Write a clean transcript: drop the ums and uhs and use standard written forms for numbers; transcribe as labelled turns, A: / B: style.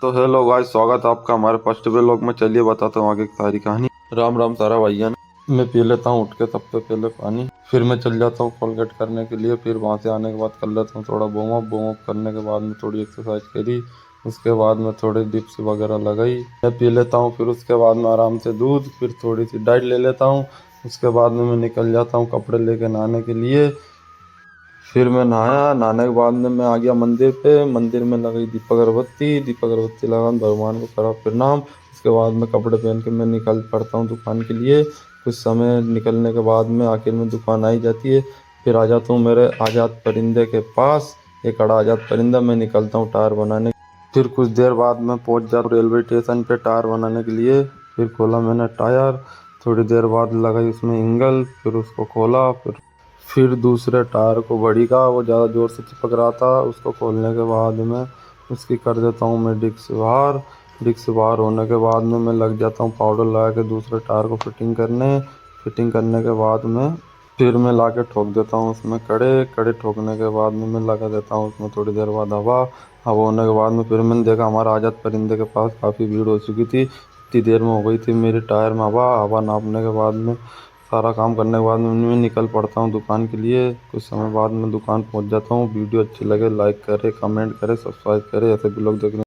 A: तो hello guys, स्वागत है आपका हमारे फर्स्ट व्लॉग में। चलिए बताता हूँ आगे की सारी कहानी। राम राम सारा भैया ने मैं पी लेता हूँ उठ के सबसे पहले पानी। फिर मैं चल जाता हूँ कोलगेट करने के लिए। फिर वहाँ से आने के बाद कर लेता हूँ थोड़ा वार्म अप करने के बाद में थोड़ी एक्सरसाइज करी। उसके बाद में थोड़ी डिप्स वगैरह लगाई, मैं पी लेता हूँ। फिर उसके बाद में आराम से दूध, फिर थोड़ी सी डाइट ले लेता हूँ। उसके बाद में मैं निकल जाता हूँ कपड़े लेके नहाने के लिए। फिर मैं नहाया, नहाने के बाद में मैं आ गया मंदिर पे। मंदिर में लगाई दीपक अगरबत्ती लगा भगवान को करा प्रणाम। उसके बाद में कपड़े पहन के मैं निकल पड़ता हूँ दुकान के लिए। कुछ समय निकलने के बाद में आखिर में दुकान आ ही जाती है। फिर आ जाता हूँ मेरे आज़ाद परिंदे के पास। एक खड़ा आज़ाद परिंदा, मैं निकलता हूँ टायर बनाने। फिर कुछ देर बाद में पहुँच जाता हूँ रेलवे स्टेशन पे टायर बनाने के लिए। फिर खोला मैंने टायर, थोड़ी देर बाद लगाई उसमें इंगल, फिर उसको खोला। फिर दूसरे टायर को बड़ी का वो ज़्यादा ज़ोर से चिपक रहा था, उसको खोलने के बाद में उसकी कर देता हूँ मैं डिस्क बाहर। डिस्क बाहर होने के बाद में मैं लग जाता हूँ पाउडर लगा के दूसरे टायर को फिटिंग करने के बाद में फिर मैं ला के ठोक देता हूँ उसमें कड़े कड़े। ठोकने के बाद में मैं लगा देता हूँ उसमें थोड़ी देर बाद हवा होने के बाद में फिर मैंने देखा हमारा आज़ाद परिंदे के पास काफ़ी भीड़ हो चुकी थी। इतनी देर में हो गई थी मेरे टायर में हवा नापने के बाद में सारा काम करने के बाद में मैं निकल पड़ता हूँ दुकान के लिए। कुछ समय बाद मैं दुकान पहुँच जाता हूँ। वीडियो अच्छी लगे लाइक करें, कमेंट करें, सब्सक्राइब करें। ऐसे ब्लॉग देखने